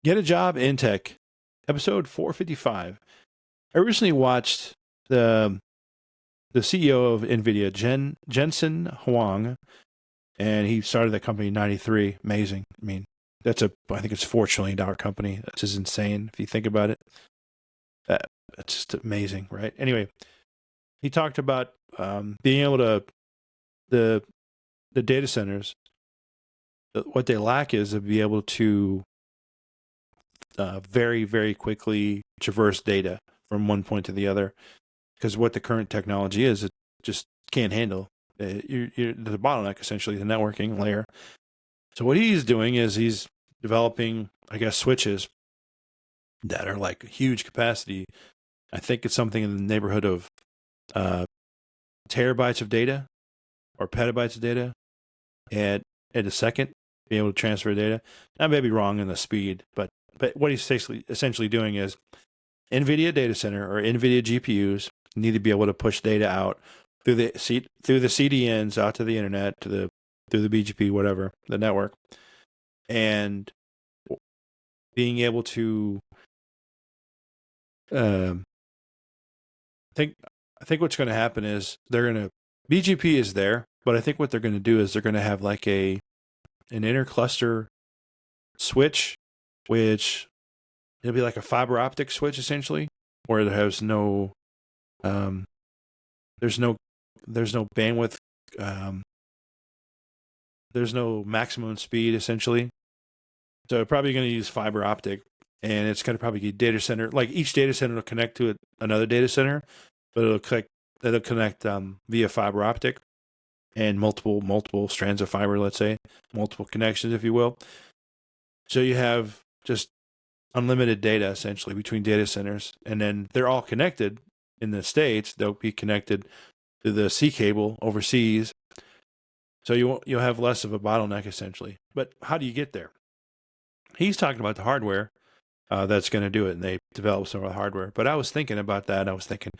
Get a Job in Tech, episode 455. I recently watched the CEO of Nvidia, Jensen Huang, and he started that company in 93. Amazing. I mean, I think it's a $4 trillion company. That's just insane if you think about it. That's just amazing, right? Anyway, he talked about being able to, the data centers, what they lack is to be able to very, very quickly traverse data from one point to the other, because what the current technology is, it just can't handle. You're the bottleneck, essentially, the networking layer. So what he's doing is he's developing, I guess, switches that are like huge capacity. I think it's something in the neighborhood of terabytes of data or petabytes of data at a second, being able to transfer data. I may be wrong in the speed, but what he's essentially doing is NVIDIA data center or NVIDIA GPUs need to be able to push data out through the CDNs out to the internet, through the BGP, whatever, the network, and being able to I think what's going to happen is BGP is there, but I think what they're going to do is they're going to have like an intercluster switch, which it'll be like a fiber optic switch essentially, where there has no there's no bandwidth, there's no maximum speed essentially. So they're probably going to use fiber optic, and it's going to probably be data center. Like each data center will connect to another data center, but it'll connect via fiber optic and multiple strands of fiber. Let's say multiple connections, if you will. So you have just unlimited data essentially between data centers, and then they're all connected. In the States, they'll be connected to the sea cable overseas. So you'll have less of a bottleneck essentially. But how do you get there? He's talking about the hardware that's going to do it, and they develop some of the hardware. But I was thinking about that. I was thinking,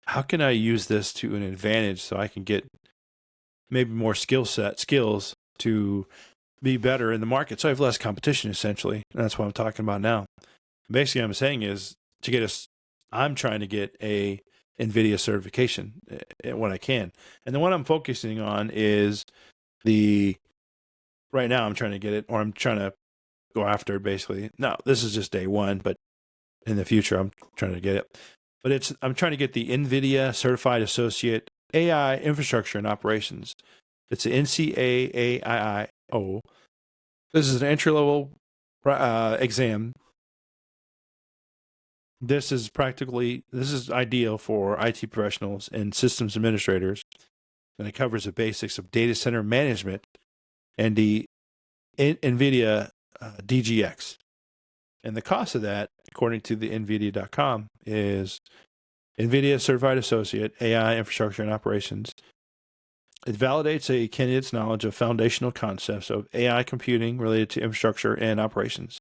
how can I use this to an advantage so I can get maybe more skills to be better in the market, so I have less competition essentially. And that's what I'm talking about now. Basically, what I'm saying is I'm trying to get a Nvidia certification when I can, and the one I'm focusing on is right now I'm trying to get it, or I'm trying to go after it basically. Now this is just day one, but in the future I'm trying to get it. But I'm trying to get the Nvidia Certified Associate AI Infrastructure and Operations. It's the NCA-AIIO. This is an entry-level exam. This is ideal for IT professionals and systems administrators, and it covers the basics of data center management and the NVIDIA DGX. And the cost of that, according to the Nvidia.com, is NVIDIA Certified Associate AI Infrastructure and Operations. It validates a candidate's knowledge of foundational concepts of AI computing related to infrastructure and operations.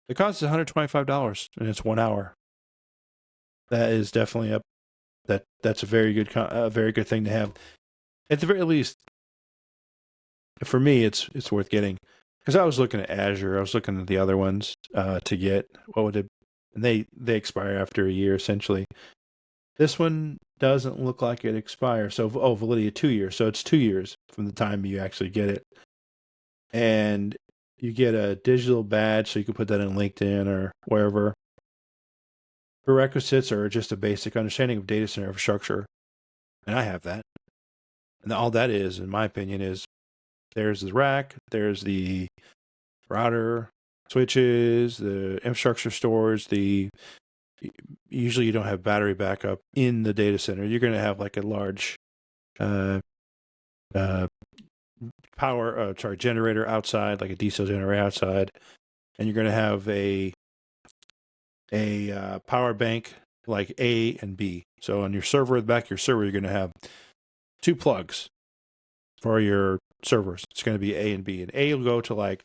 The cost is $125, and it's 1 hour. That is definitely that's a very good thing to have. At the very least, for me, it's worth getting, because I was looking at Azure. I was looking at the other ones to get and they expire after a year essentially. This one doesn't look like it expires. So, validity 2 years. So it's 2 years from the time you actually get it. And you get a digital badge, so you can put that in LinkedIn or wherever. Prerequisites are just a basic understanding of data center infrastructure. And I have that. And all that is, in my opinion, is there's the rack, there's the router, switches, the infrastructure stores, usually you don't have battery backup in the data center. You're going to have like a large generator outside, like a diesel generator outside, and you're going to have a power bank like A and B. So on your server, at the back of your server, you're going to have 2 plugs for your servers. It's going to be A and B, and A will go to like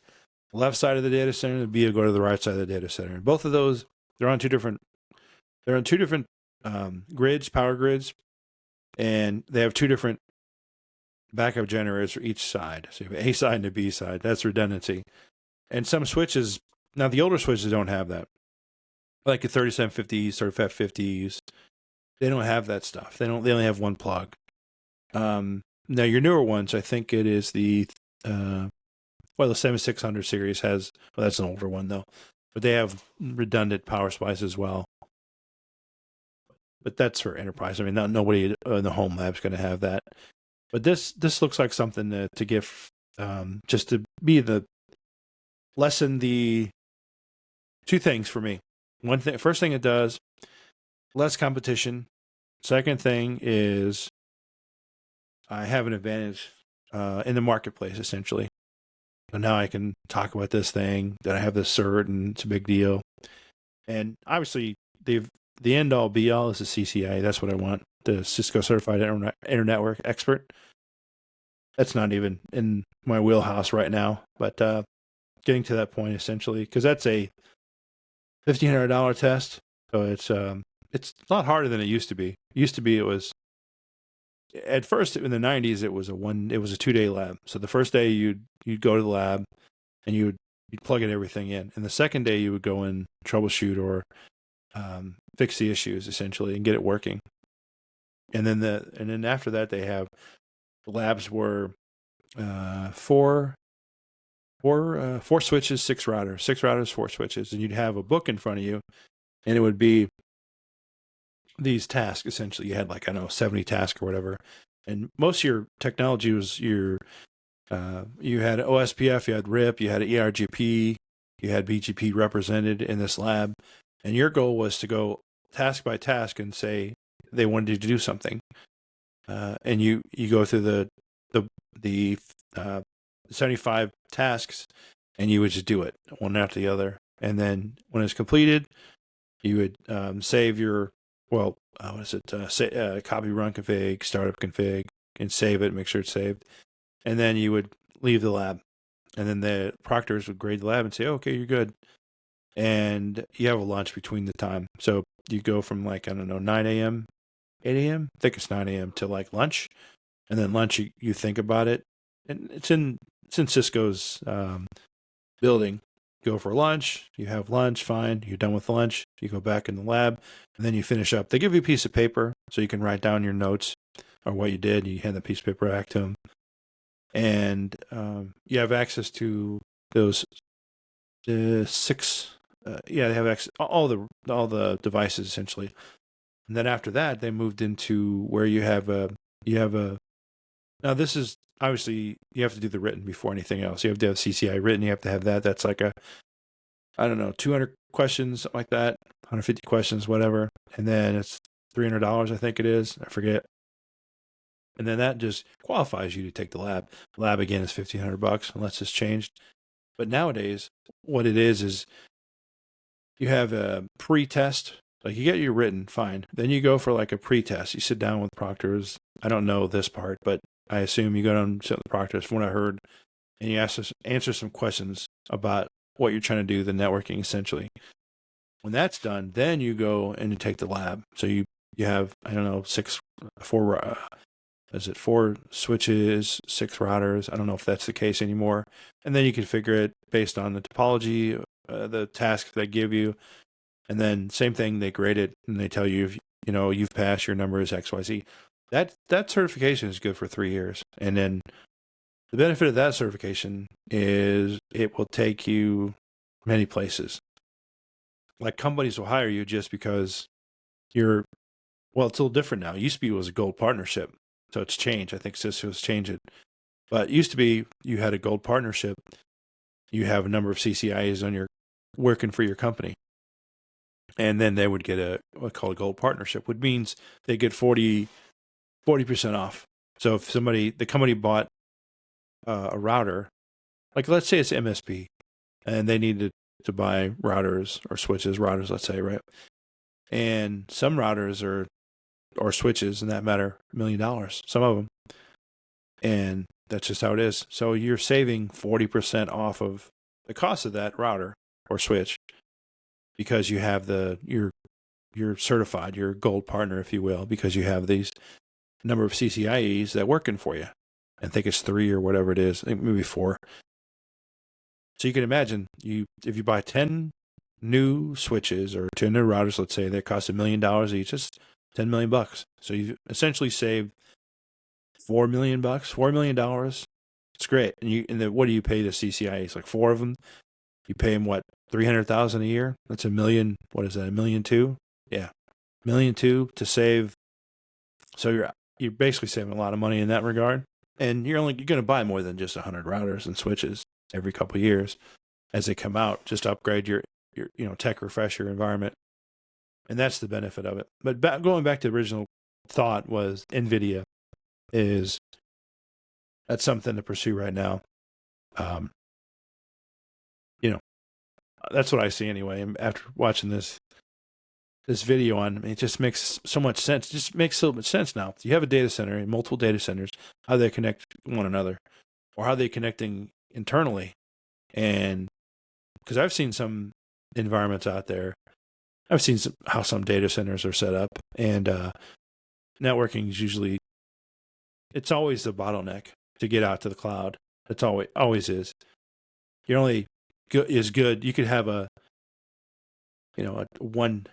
left side of the data center, and B will go to the right side of the data center. And both of those, they're on two different grids, power grids, and they have 2 different backup generators for each side. So you have A side and a B side. That's redundancy. And some switches Now the older switches don't have that. Like the 3750s, 3550s, they don't have that stuff. They only have one plug. Now your newer ones, I think it is the 7600 series has. Well, that's an older one though, but they have redundant power supplies as well. But that's for enterprise. I mean, nobody in the home lab's going to have that. But this looks like something to give, just to be lessen the two things for me. First thing it does, less competition. Second thing is I have an advantage in the marketplace, essentially. So now I can talk about this thing, that I have this cert, and it's a big deal. And obviously, the end all be all is the CCIE. That's what I want. The Cisco Certified Internet Network Expert. That's not even in my wheelhouse right now, but getting to that point essentially, because that's a $1,500 test. So it's a lot harder than it used to be. It was at first in the 90s. It was a 2-day lab. So the first day you'd go to the lab and you'd plug everything in, and the second day you would go and troubleshoot or fix the issues essentially and get it working. And then after that they have the labs were four switches, 6 routers, 4 switches, and you'd have a book in front of you, and it would be these tasks essentially. You had 70 tasks or whatever, and most of your technology was you had OSPF, you had RIP, you had ERGP, you had BGP represented in this lab, and your goal was to go task by task and say they wanted you to do something, and you go through the 75 tasks, and you would just do it one after the other. And then when it's completed, you would save your copy run config, startup config, and save it, make sure it's saved. And then you would leave the lab, and then the proctors would grade the lab and say, okay, you're good. And you have a lunch between the time. So you go from 9 a.m., 8 a.m., I think it's 9 a.m. to lunch. And then lunch, you think about it. And it's in Cisco's building. Go for lunch, you have lunch, fine. You're done with lunch, you go back in the lab, and then you finish up. They give you a piece of paper so you can write down your notes or what you did. You hand the piece of paper back to them. And you have access to those 6. They have access all the devices essentially. And then after that, they moved into where you have a. Now this is obviously you have to do the written before anything else. You have to have CCI written. You have to have that. That's 200 questions, something like that, 150 questions, whatever. And then it's $300, I think it is. I forget. And then that just qualifies you to take the lab. The lab again is $1,500 unless it's changed. But nowadays, what it is you have a pre-test. You get your written, fine. Then you go for a pre-test. You sit down with proctors. I don't know this part, but I assume you go down and sit with the proctors from what I heard, and you answer some questions about what you're trying to do, the networking essentially. When that's done, then you go and you take the lab. So you have, 4 switches, 6 routers. I don't know if that's the case anymore. And then you configure it based on the topology, the tasks they give you. And then same thing, they grade it and they tell you, you've passed, your number is XYZ. That certification is good for 3 years. And then the benefit of that certification is it will take you many places. Companies will hire you just because it's a little different now. It used to be it was a gold partnership. So it's changed. I think Cisco's changed it. But it used to be you had a gold partnership. You have a number of CCIEs working for your company. And then they would get what's called a gold partnership, which means they get 40% off. So if the company bought a router, let's say it's MSP, and they needed to buy routers or switches, let's say, right? And some routers or switches in that matter, $1 million, some of them. And that's just how it is. So you're saving 40% off of the cost of that router or switch because you have you're certified, you're a gold partner, if you will, because you have these number of CCIEs that working for you. I think it's 3 or whatever it is, maybe 4. So you can imagine if you buy 10 new switches or 10 new routers, let's say, that cost $1 million each, that's 10 million bucks. So you essentially saved $4 million bucks, $4 million. It's great. And what do you pay the CCIEs? Like 4 of them. You pay them what, 300,000 a year? That's $1 million. What is that? $1.2 million? Yeah, $1.2 million to save. So you're basically saving a lot of money in that regard. And you're going to buy more than just 100 routers and switches every couple of years as they come out. Just to upgrade your tech refresh your environment, and that's the benefit of it. But going back to the original thought was Nvidia that's something to pursue right now. That's what I see anyway. And after watching this video it just makes so much sense. It just makes so much sense now. You have a data center and multiple data centers, how they connect one another, or how they're connecting internally. And because I've seen some environments out there, I've seen how some data centers are set up, and networking is usually, it's always the bottleneck to get out to the cloud. It's always is. You're only good. You could have a 1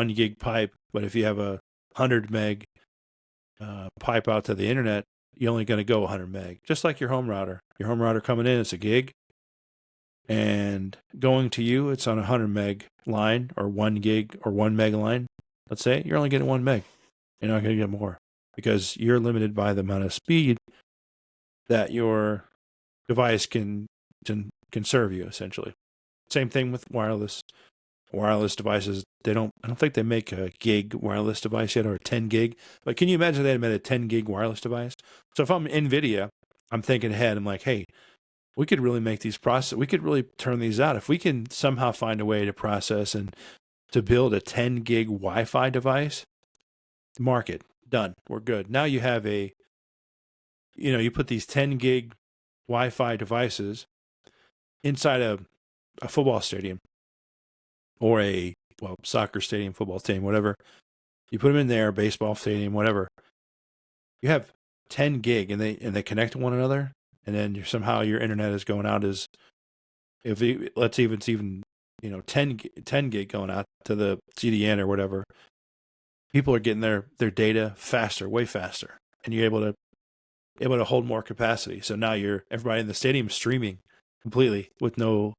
gig pipe, but if you have a 100 meg pipe out to the internet, you're only going to go 100 meg. Just like your home router. Your home router coming in, it's a gig, and going to you, it's on a 100 meg line, or 1 gig or 1 meg line. Let's say you're only getting 1 meg. You're not going to get more because you're limited by the amount of speed that your device can serve you, essentially. Same thing with wireless devices. I don't think they make a gig wireless device yet, or a 10 gig. But can you imagine they made a 10 gig wireless device? So if I'm Nvidia, I'm thinking ahead. I'm like, hey, we could really make these we could really turn these out. If we can somehow find a way to process and to build a 10 gig Wi-Fi device, market, done. We're good. Now you have you put these 10 gig Wi-Fi devices inside a football stadium, or soccer stadium, football stadium, whatever. You put them in there, baseball stadium, whatever. You have 10 gig, and they connect to one another, and then somehow your internet is going out as, let's even 10 gig going out to the CDN or whatever. People are getting their data faster, way faster, and you're able to hold more capacity. So now everybody in the stadium is streaming completely with no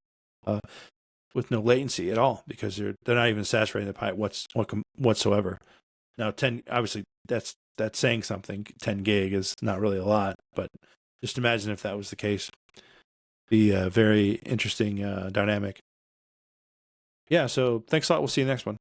latency at all, because they're not even saturating the pipe whatsoever. Now 10, obviously that's saying something. 10 gig is not really a lot, but just imagine if that was the case. Be a very interesting dynamic. Yeah, so thanks a lot. We'll see you next one.